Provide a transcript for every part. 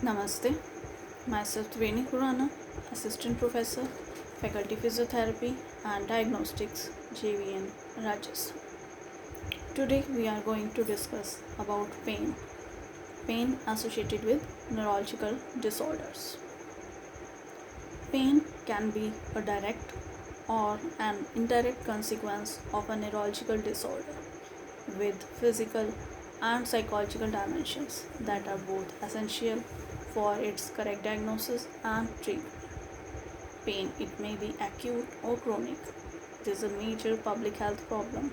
Namaste, myself Triveni Khurana, Assistant Professor, Faculty Physiotherapy and Diagnostics, JVN, Rajasthan. Today we are going to discuss about pain associated with neurological disorders. Pain can be a direct or an indirect consequence of a neurological disorder with physical and psychological dimensions that are both essential for its correct diagnosis and treatment. Pain, it may be acute or chronic. It is a major public health problem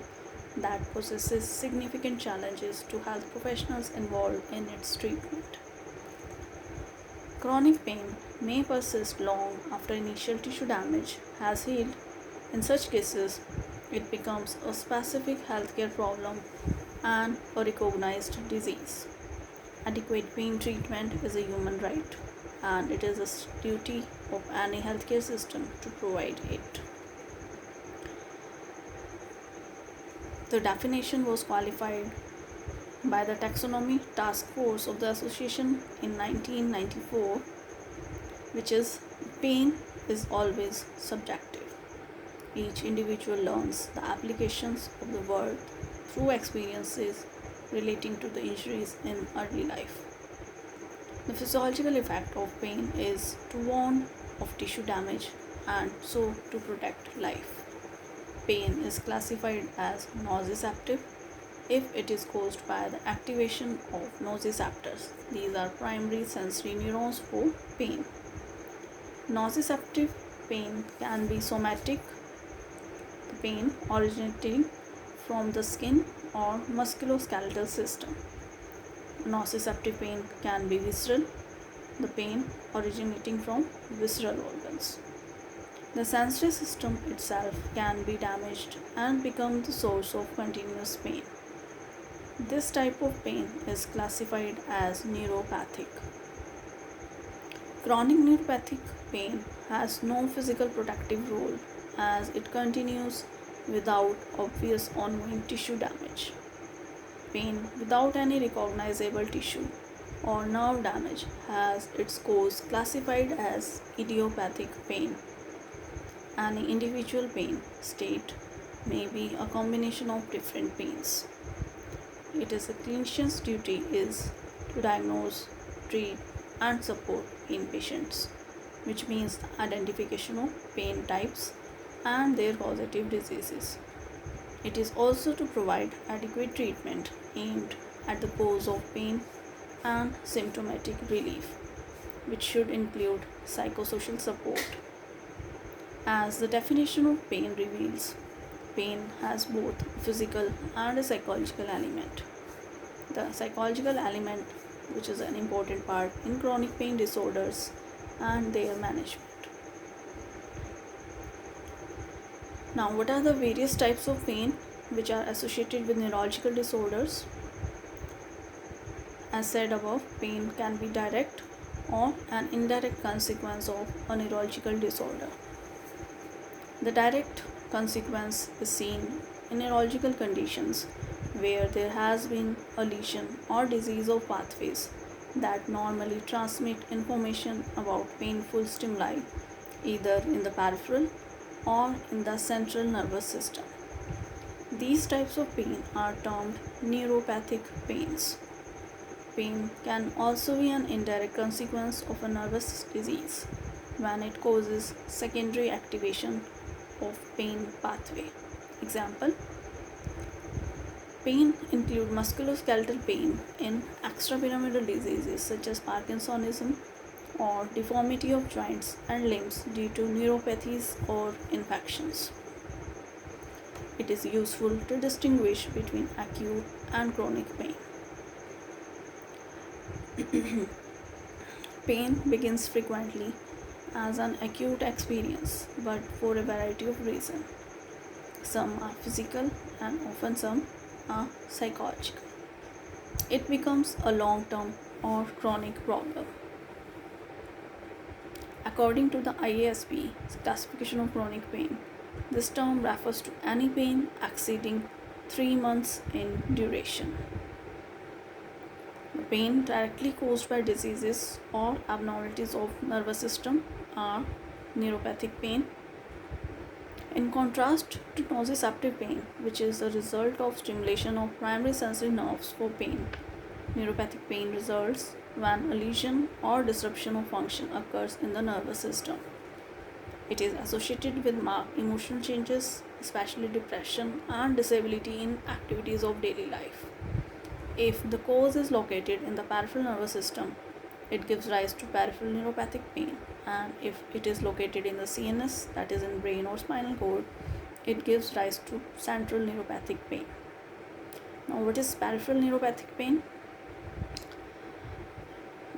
that possesses significant challenges to health professionals involved in its treatment. Chronic pain may persist long after initial tissue damage has healed. In such cases, it becomes a specific healthcare problem and a recognized disease. Adequate pain treatment is a human right, and it is a duty of any healthcare system to provide it. The definition was qualified by the Taxonomy Task Force of the Association in 1994, which is pain is always subjective. Each individual learns the applications of the word through experiences relating to the injuries in early life. The physiological effect of pain is to warn of tissue damage and so to protect life. Pain is classified as nociceptive if it is caused by the activation of nociceptors. These are primary sensory neurons for pain. Nociceptive pain can be somatic, the pain originating from the skin or musculoskeletal system. Nociceptive pain can be visceral, the pain originating from visceral organs. The sensory system itself can be damaged and become the source of continuous pain. This type of pain is classified as neuropathic. Chronic neuropathic pain has no physical protective role as it continues without obvious ongoing tissue damage. Pain without any recognizable tissue or nerve damage has its cause classified as idiopathic pain. Any individual pain state may be a combination of different pains. It is a clinician's duty is to diagnose, treat and support pain patients, which means the identification of pain types and their causative diseases. It is also to provide adequate treatment aimed at the cause of pain and symptomatic relief, which should include psychosocial support. As the definition of pain reveals, pain has both a physical and a psychological element. The psychological element, which is an important part in chronic pain disorders and their management. Now, what are the various types of pain which are associated with neurological disorders? As said above, pain can be direct or an indirect consequence of a neurological disorder. The direct consequence is seen in neurological conditions where there has been a lesion or disease of pathways that normally transmit information about painful stimuli either in the peripheral or in the central nervous system. These types of pain are termed neuropathic pains. Pain can also be an indirect consequence of a nervous disease when it causes secondary activation of pain pathway. Example: pain include musculoskeletal pain in extrapyramidal diseases such as Parkinsonism or deformity of joints and limbs due to neuropathies or infections. It is useful to distinguish between acute and chronic pain. Pain begins frequently as an acute experience, but for a variety of reasons. Some are physical and often some are psychological. It becomes a long-term or chronic problem. According to the IASP classification of chronic pain, this term refers to any pain exceeding 3 months in duration. pain directly caused by diseases or abnormalities of nervous system are neuropathic pain. In contrast to nociceptive pain, which is the result of stimulation of primary sensory nerves for pain, neuropathic pain results when a lesion or disruption of function occurs in the nervous system. It is associated with marked emotional changes, especially depression and disability in activities of daily life. If the cause is located in the peripheral nervous system, it gives rise to peripheral neuropathic pain, and if it is located in the CNS, that is in brain or spinal cord, it gives rise to central neuropathic pain. Now, what is peripheral neuropathic pain?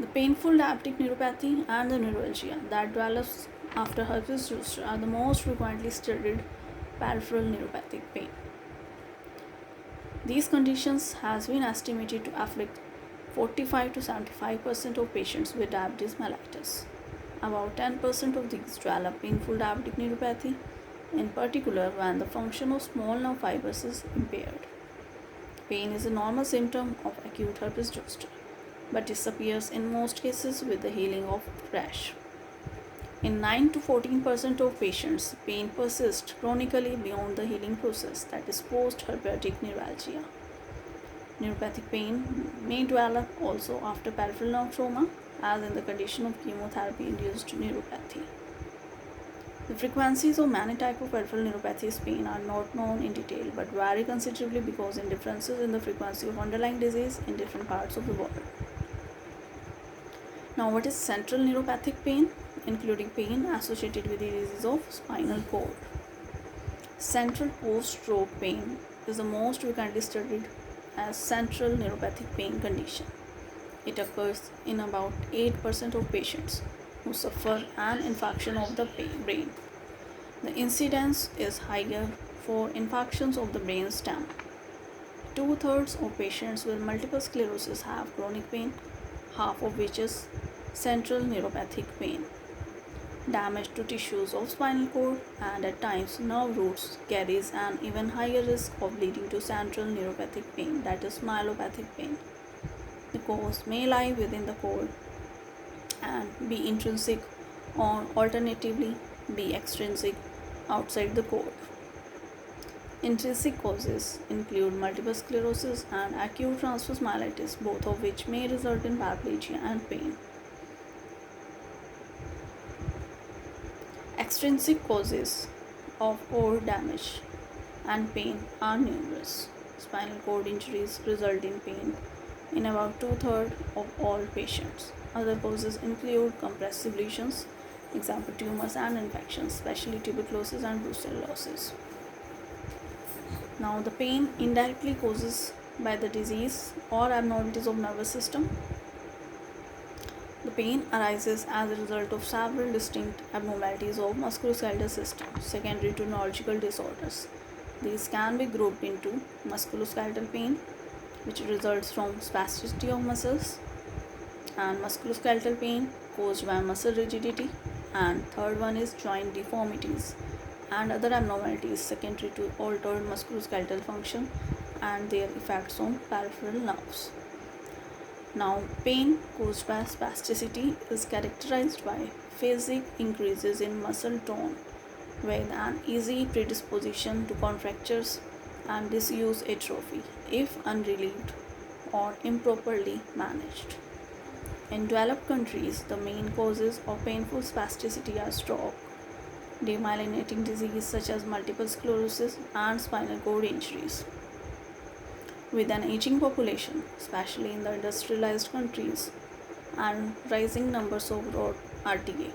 The painful diabetic neuropathy and the neuralgia that develops after herpes zoster are the most frequently studied peripheral neuropathic pain. These conditions has been estimated to afflict 45 to 75% of patients with diabetes mellitus. About 10% of these develop painful diabetic neuropathy, in particular when the function of small nerve fibers is impaired. Pain is a normal symptom of acute herpes zoster, but disappears in most cases with the healing of rash. In 9 to 14% of patients, pain persists chronically beyond the healing process, that is post-herpetic neuralgia. Neuropathic pain may develop also after peripheral nerve trauma, as in the condition of chemotherapy-induced neuropathy. The frequencies of many types of peripheral neuropathies pain are not known in detail but vary considerably because of differences in the frequency of underlying disease in different parts of the world. Now, what is central neuropathic pain? Including pain associated with the disease of spinal cord. Central post-stroke pain is the most frequently studied as central neuropathic pain condition. It occurs in about 8% of patients who suffer an infarction of the brain. The incidence is higher for infarctions of the brain stem. 2/3 of patients with multiple sclerosis have chronic pain, half of which is central neuropathic pain. Damage to tissues of spinal cord and at times nerve roots carries an even higher risk of leading to central neuropathic pain, that is myelopathic pain. The cause may lie within the cord and be intrinsic or alternatively be extrinsic outside the cord. Intrinsic causes include multiple sclerosis and acute transverse myelitis, both of which may result in paraplegia and pain. Extrinsic causes of cord damage and pain are numerous. Spinal cord injuries result in pain in about 2/3 of all patients. Other causes include compressive lesions, example tumors and infections, especially tuberculosis and brucellosis. Now, the pain indirectly causes by the disease or abnormalities of nervous system. The pain arises as a result of several distinct abnormalities of musculoskeletal system secondary to neurological disorders. These can be grouped into musculoskeletal pain, which results from spasticity of muscles, and musculoskeletal pain caused by muscle rigidity, and third one is joint deformities and other abnormalities secondary to altered musculoskeletal function and their effects on peripheral nerves. Now, pain caused by spasticity is characterized by phasic increases in muscle tone with an easy predisposition to contractures and disuse atrophy if unrelieved or improperly managed. In developed countries, the main causes of painful spasticity are stroke, demyelinating disease such as multiple sclerosis, and spinal cord injuries. With an aging population, especially in the industrialized countries, and rising numbers of road RTA,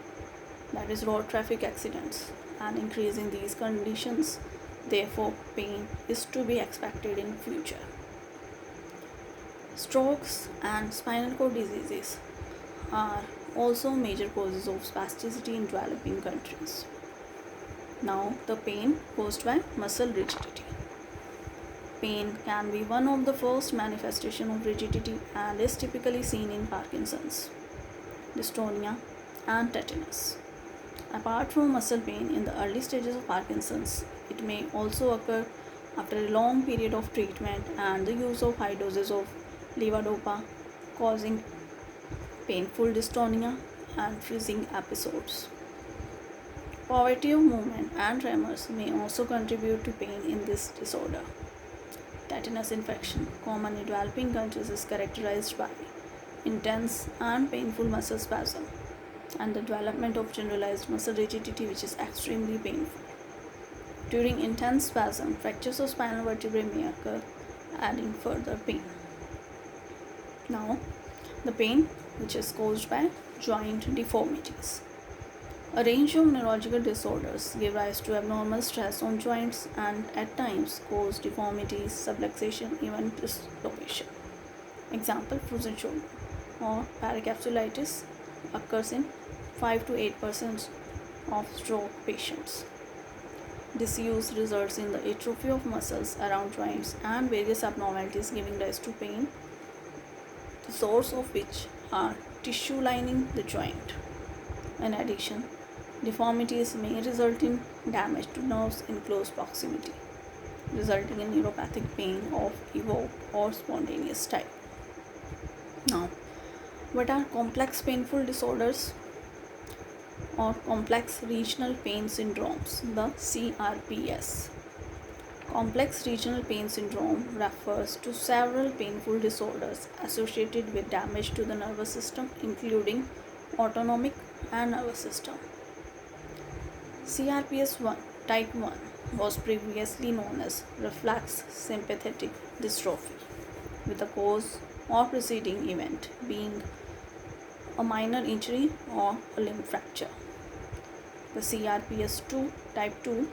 that is road traffic accidents, and increase in these conditions, therefore pain is to be expected in future. Strokes and spinal cord diseases are also major causes of spasticity in developing countries. Now, the pain caused by muscle rigidity. Pain can be one of the first manifestation of rigidity and is typically seen in Parkinson's, dystonia, and tetanus. Apart from muscle pain in the early stages of Parkinson's, it may also occur after a long period of treatment and the use of high doses of levodopa causing painful dystonia and freezing episodes. Poverty of movement and tremors may also contribute to pain in this disorder. Tetanus infection, common in developing countries, is characterized by intense and painful muscle spasm and the development of generalized muscle rigidity, which is extremely painful. During intense spasm, fractures of spinal vertebrae may occur, adding further pain. Now, the pain which is caused by joint deformities. A range of neurological disorders give rise to abnormal stress on joints and at times cause deformities, subluxation, even dislocation. Example, frozen shoulder or paracapsulitis occurs in 5 to 8% of stroke patients. Disuse results in the atrophy of muscles around joints and various abnormalities giving rise to pain, the source of which are tissue lining the joint. In addition, deformities may result in damage to nerves in close proximity, resulting in neuropathic pain of evoked or spontaneous type. Now, what are complex painful disorders or complex regional pain syndromes? The CRPS. Complex regional pain syndrome refers to several painful disorders associated with damage to the nervous system, including autonomic and nervous system. CRPS 1 type 1 was previously known as reflex sympathetic dystrophy, with the cause or preceding event being a minor injury or a limb fracture. The CRPS 2 type 2,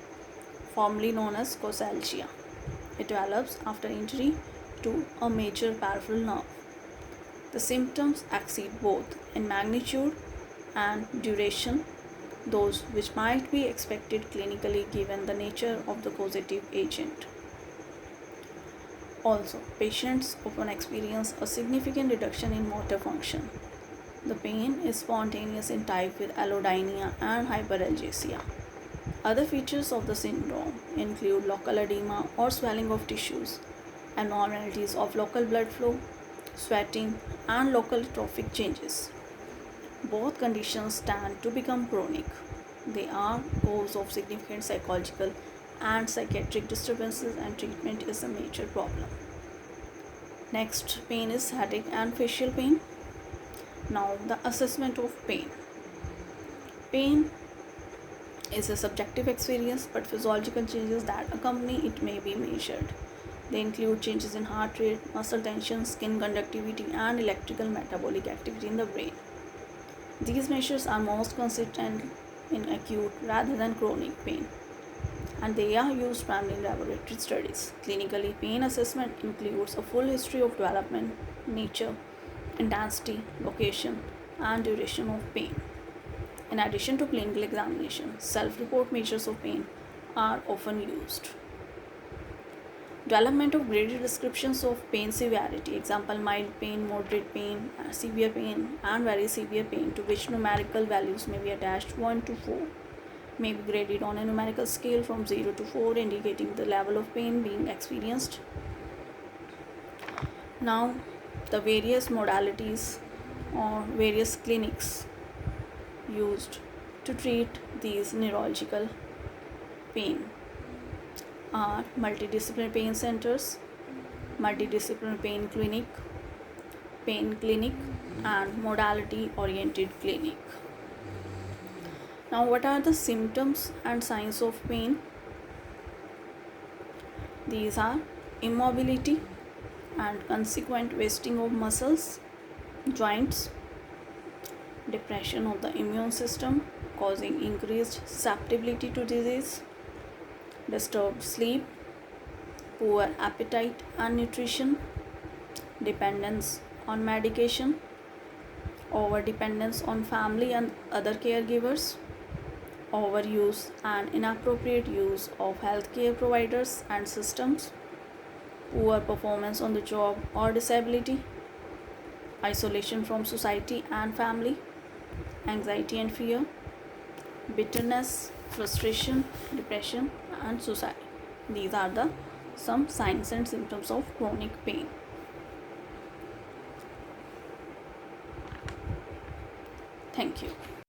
formerly known as causalgia, it develops after injury to a major peripheral nerve. The symptoms exceed both in magnitude and duration those which might be expected clinically given the nature of the causative agent. Also, patients often experience a significant reduction in motor function. The pain is spontaneous in type with allodynia and hyperalgesia. Other features of the syndrome include local edema or swelling of tissues, abnormalities of local blood flow, sweating, and local trophic changes. Both conditions tend to become chronic. They are cause of significant psychological and psychiatric disturbances, and treatment is a major problem. Next, pain is headache and facial pain. Now, the assessment of pain. Pain is a subjective experience, but physiological changes that accompany it may be measured. They include changes in heart rate, muscle tension, skin conductivity, and electrical metabolic activity in the brain. These measures are most consistent in acute rather than chronic pain, and they are used primarily in laboratory studies. Clinically, pain assessment includes a full history of development, nature, intensity, location, and duration of pain. In addition to clinical examination, self-report measures of pain are often used. Development of graded descriptions of pain severity, example mild pain, moderate pain, severe pain, and very severe pain, to which numerical values may be attached 1 to 4, may be graded on a numerical scale from 0 to 4, indicating the level of pain being experienced. Now, the various modalities or various clinics used to treat these neurological pain are multidisciplinary pain centers, multidisciplinary pain clinic, and modality oriented clinic. Now, what are the symptoms and signs of pain? These are immobility and consequent wasting of muscles, joints, depression of the immune system causing increased susceptibility to disease, disturbed sleep, poor appetite and nutrition, dependence on medication, over dependence on family and other caregivers, overuse and inappropriate use of healthcare providers and systems, poor performance on the job or disability, isolation from society and family, anxiety and fear, bitterness, frustration, depression, and suicide. These are the some signs and symptoms of chronic pain. Thank you.